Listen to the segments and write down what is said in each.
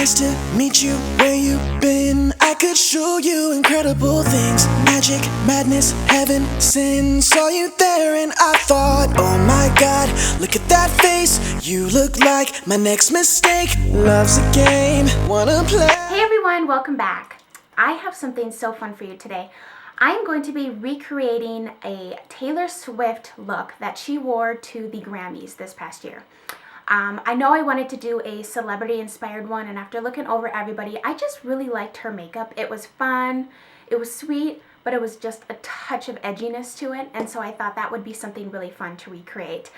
Nice to meet you, where you been? I could show you incredible things. Magic, madness, heaven, sin. Saw you there and I thought, oh my god, look at that face. You look like my next mistake. Love's a game, wanna play. Hey everyone, welcome back. I have something so fun for you today. I am going to be recreating a Taylor Swift look that she wore to the Grammys this past year. I know I wanted to do a celebrity-inspired one, and after looking over everybody, I just really liked her makeup. It was fun, it was sweet, but it was just a touch of edginess to it, and so I thought that would be something really fun to recreate.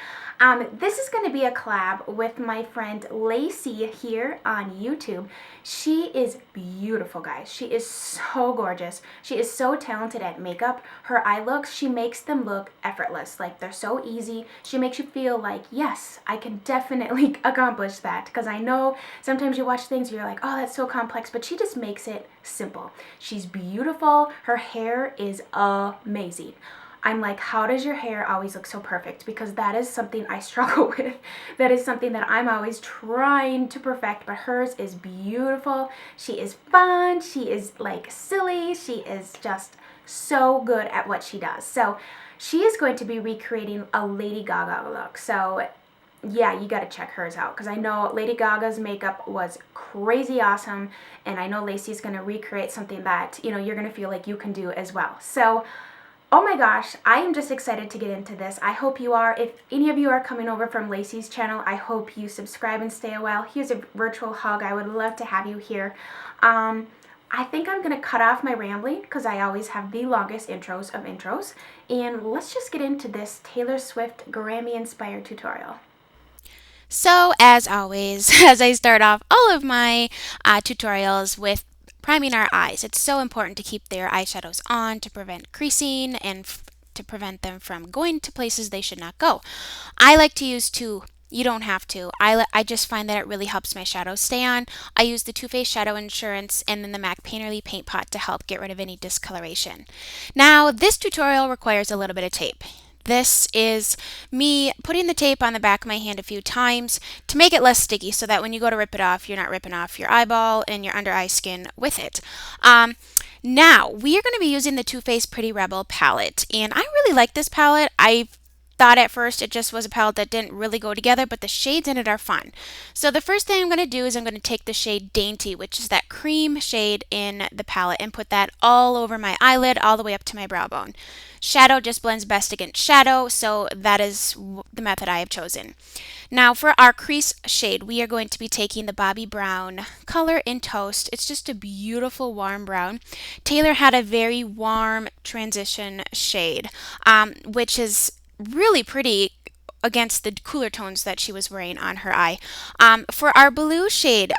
This is going to be a collab with my friend Lacy here on YouTube. She is beautiful, guys. She is so gorgeous. She is so talented at makeup. Her eye looks, she makes them look effortless. Like, they're so easy. She makes you feel like, yes, I can definitely accomplish that. Because I know sometimes you watch things and you're like, oh, that's so complex, but she just makes it simple. She's beautiful. Her hair is amazing. I'm like, how does your hair always look so perfect? Because that is something I struggle with. That is something that I'm always trying to perfect, but hers is beautiful. She is fun. She is like silly. She is just so good at what she does. So she is going to be recreating a Lady Gaga look. So yeah, you got to check hers out because I know Lady Gaga's makeup was crazy awesome, and I know Lacy's going to recreate something that, you know, you're going to feel like you can do as well. So oh my gosh, I am just excited to get into this. I hope you are. If any of you are coming over from Lacy's channel, I hope you subscribe and stay a while. Here's a virtual hug. I would love to have you here. I think I'm going to cut off my rambling because I always have the longest intros of intros. And let's just get into this Taylor Swift Grammy-Inspired tutorial. So, as always, as I start off all of my tutorials with priming our eyes, it's so important to keep their eyeshadows on to prevent creasing and to prevent them from going to places they should not go. I like to use two. You don't have to. I just find that it really helps my shadows stay on. I use the Too Faced Shadow Insurance and then the MAC Painterly Paint Pot to help get rid of any discoloration. Now, this tutorial requires a little bit of tape. This is me putting the tape on the back of my hand a few times to make it less sticky so that when you go to rip it off, you're not ripping off your eyeball and your under eye skin with it. Now, we are going to be using the Too Faced Pretty Rebel palette, and I really like this palette. I thought at first it just was a palette that didn't really go together, but the shades in it are fun. So the first thing I'm going to do is I'm going to take the shade Dainty, which is that cream shade in the palette, and put that all over my eyelid, all the way up to my brow bone. Shadow just blends best against shadow, so that is the method I have chosen. Now for our crease shade, we are going to be taking the Bobbi Brown color in Toast. It's just a beautiful warm brown. Taylor had a very warm transition shade, which is really pretty against the cooler tones that she was wearing on her eye. For our blue shade,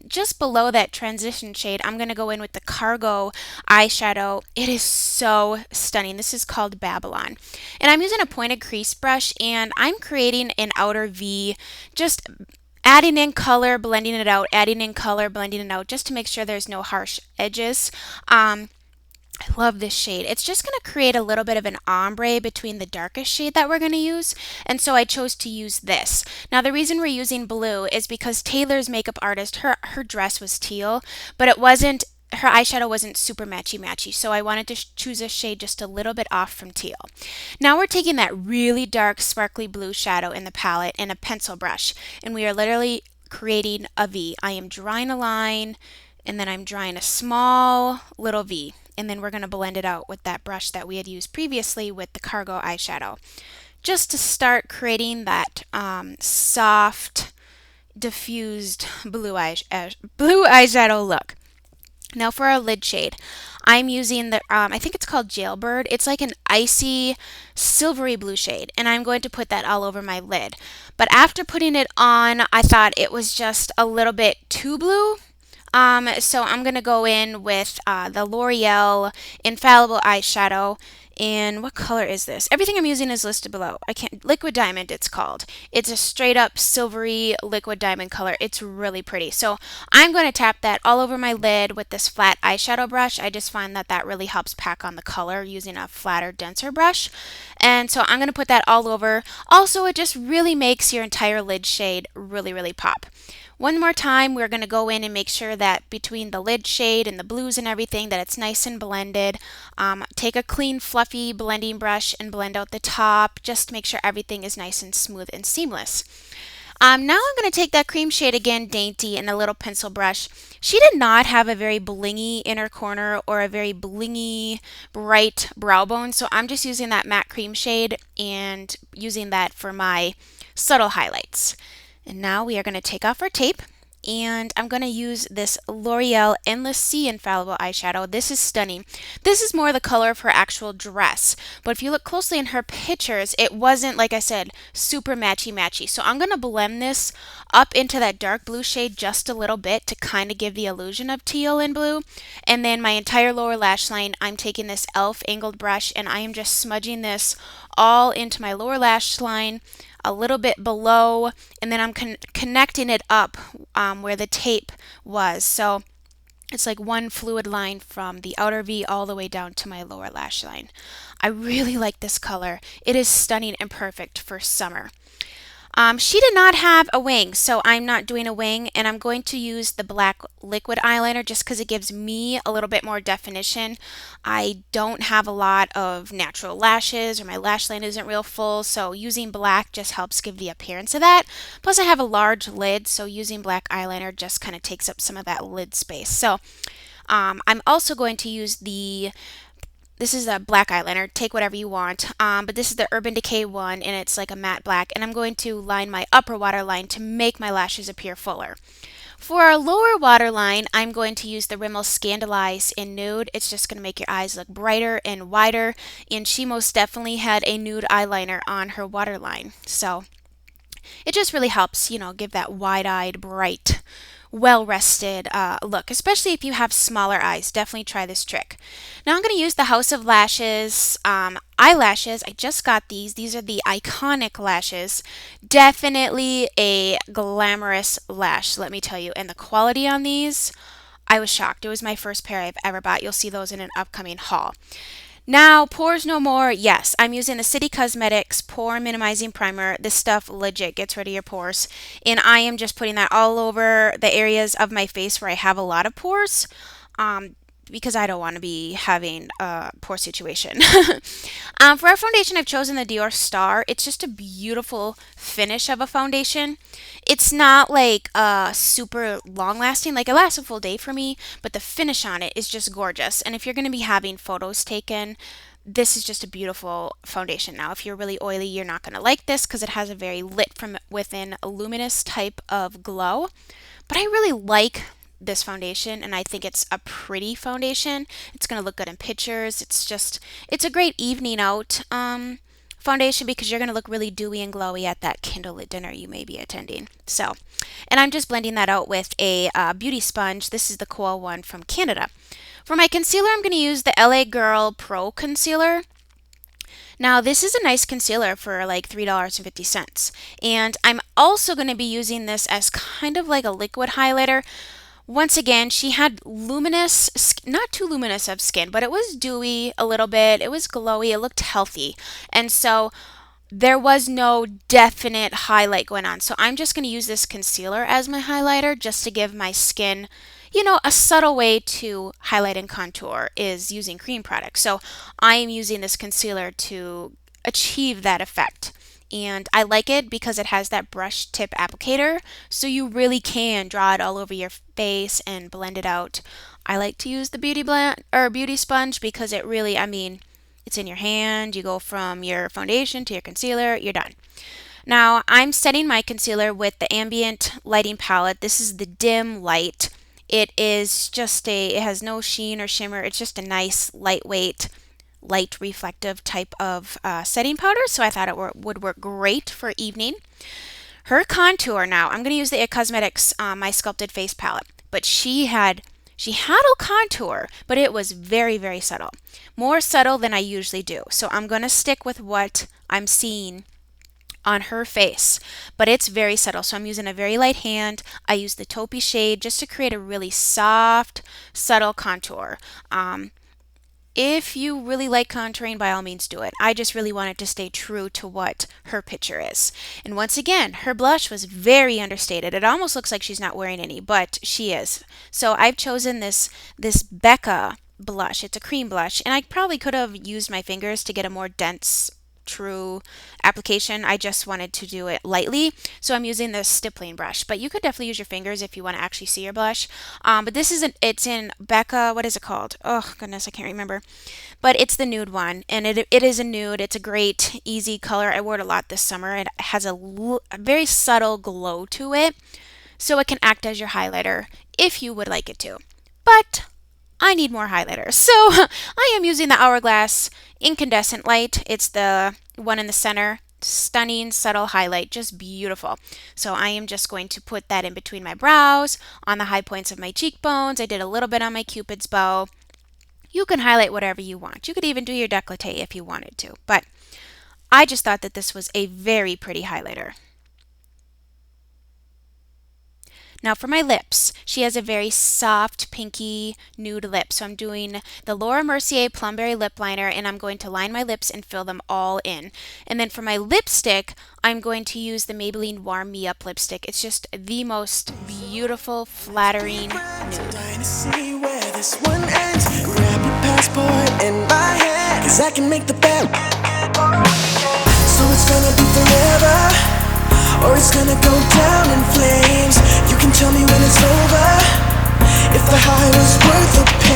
just below that transition shade, I'm going to go in with the Cargo eyeshadow. It is so stunning. This is called Babylon. And I'm using a pointed crease brush, and I'm creating an outer V, just adding in color, blending it out, adding in color, blending it out, just to make sure there's no harsh edges. I love this shade. It's just going to create a little bit of an ombre between the darkest shade that we're going to use, and so I chose to use this. Now the reason we're using blue is because Taylor's makeup artist, her dress was teal, but it wasn't, her eyeshadow wasn't super matchy-matchy, so I wanted to choose a shade just a little bit off from teal. Now we're taking that really dark sparkly blue shadow in the palette and a pencil brush, and we are literally creating a V. I am drawing a line, and then I'm drawing a small little V. And then we're going to blend it out with that brush that we had used previously with the Cargo eyeshadow, just to start creating that soft, diffused blue eyeshadow look. Now for our lid shade, I'm using the, I think it's called Jailbird. It's like an icy, silvery blue shade, and I'm going to put that all over my lid. But after putting it on, I thought it was just a little bit too blue. So I'm going to go in with the L'Oreal Infallible eyeshadow. And what color is this? Everything I'm using is listed below. Liquid Diamond, it's called. It's a straight up silvery liquid diamond color. It's really pretty. So I'm going to tap that all over my lid with this flat eyeshadow brush. I just find that that really helps pack on the color using a flatter, denser brush. And so I'm going to put that all over. Also, it just really makes your entire lid shade really, really pop. One more time, we're going to go in and make sure that between the lid shade and the blues and everything that it's nice and blended. Take a clean fluffy blending brush and blend out the top just to make sure everything is nice and smooth and seamless. Now I'm going to take that cream shade again, Dainty, and a little pencil brush. She did not have a very blingy inner corner or a very blingy bright brow bone, so I'm just using that matte cream shade and using that for my subtle highlights. And now we are going to take off our tape, and I'm going to use this L'Oreal Endless Sea Infallible eyeshadow. This is stunning. This is more the color of her actual dress, but if you look closely in her pictures, it wasn't, like I said, super matchy-matchy. So I'm going to blend this up into that dark blue shade just a little bit to kind of give the illusion of teal and blue. And then my entire lower lash line, I'm taking this e.l.f. angled brush and I am just smudging this all into my lower lash line, a little bit below, and then I'm connecting it up where the tape was. So it's like one fluid line from the outer V all the way down to my lower lash line. I really like this color. It is stunning and perfect for summer. She did not have a wing, so I'm not doing a wing, and I'm going to use the black liquid eyeliner just because it gives me a little bit more definition. I don't have a lot of natural lashes, or my lash line isn't real full, so using black just helps give the appearance of that. Plus I have a large lid, so using black eyeliner just kind of takes up some of that lid space. So I'm also going to use this is a black eyeliner, take whatever you want, but this is the Urban Decay one, and it's like a matte black, and I'm going to line my upper waterline to make my lashes appear fuller. For our lower waterline, I'm going to use the Rimmel Scandalize in Nude. It's just going to make your eyes look brighter and wider, and she most definitely had a nude eyeliner on her waterline. So it just really helps, give that wide-eyed, bright, well-rested look, especially if you have smaller eyes. Definitely try this trick. Now I'm going to use the House of Lashes eyelashes. I just got these. These are the Iconic lashes. Definitely a glamorous lash, let me tell you. And the quality on these, I was shocked. It was my first pair I've ever bought. You'll see those in an upcoming haul. Now, pores no more. Yes, I'm using the City Cosmetics Pore Minimizing Primer. This stuff legit gets rid of your pores. And I am just putting that all over the areas of my face where I have a lot of pores. Because I don't want to be having a pore situation. For our foundation, I've chosen the Dior Star. It's just a beautiful finish of a foundation. It's not like super long lasting, like it lasts a full day for me, but the finish on it is just gorgeous. And if you're going to be having photos taken, this is just a beautiful foundation. Now, if you're really oily, you're not going to like this because it has a very lit from within, luminous type of glow. But I really like this foundation, and I think it's a pretty foundation. It's going to look good in pictures. It's a great evening out foundation because you're going to look really dewy and glowy at that candlelit dinner you may be attending. So, and I'm just blending that out with a beauty sponge. This is the Kohl one from Canada. For my concealer, I'm going to use the LA Girl Pro Concealer. Now, this is a nice concealer for like $3.50. And I'm also going to be using this as kind of like a liquid highlighter. Once again, she had luminous, not too luminous of skin, but it was dewy a little bit. It was glowy. It looked healthy. And so there was no definite highlight going on. So I'm just going to use this concealer as my highlighter just to give my skin, a subtle way to highlight and contour is using cream products. So I am using this concealer to achieve that effect. And I like it because it has that brush tip applicator, so you really can draw it all over your face and blend it out. I like to use the beauty sponge because it really, it's in your hand. You go from your foundation to your concealer, you're done. Now, I'm setting my concealer with the Ambient Lighting Palette. This is the Dim Light. It has no sheen or shimmer. It's just a nice, lightweight, light reflective type of setting powder, so I thought it would work great for evening. Her contour now, I'm going to use the IT Cosmetics My Sculpted Face Palette, but she had a contour, but it was very, very subtle. More subtle than I usually do, so I'm going to stick with what I'm seeing on her face, but it's very subtle, so I'm using a very light hand. I use the taupey shade just to create a really soft, subtle contour. If you really like contouring, by all means do it. I just really wanted to stay true to what her picture is. And once again, her blush was very understated. It almost looks like she's not wearing any, but she is. So I've chosen this Becca blush. It's a cream blush, and I probably could have used my fingers to get a more dense true application. I just wanted to do it lightly, so I'm using this stippling brush. But you could definitely use your fingers if you want to actually see your blush. But this isn't. It's in Becca. What is it called? Oh goodness, I can't remember. But it's the nude one, and it is a nude. It's a great, easy color. I wore it a lot this summer. It has a very subtle glow to it, so it can act as your highlighter if you would like it to. But I need more highlighters. So I am using the Hourglass Incandescent Light. It's the one in the center. Stunning, subtle highlight, just beautiful. So I am just going to put that in between my brows, on the high points of my cheekbones. I did a little bit on my Cupid's bow. You can highlight whatever you want. You could even do your décolleté if you wanted to. But I just thought that this was a very pretty highlighter. Now for my lips, she has a very soft, pinky, nude lip. So I'm doing the Laura Mercier Plumberry Lip Liner, and I'm going to line my lips and fill them all in. And then for my lipstick, I'm going to use the Maybelline Warm Me Up lipstick. It's just the most beautiful, flattering nude. Dying to see where this one ends. Grab your passport in my hand, 'cause I can make the bed. So it's gonna be forever, or it's gonna go down in flames. You can tell me when it's over, if the high was worth the pain.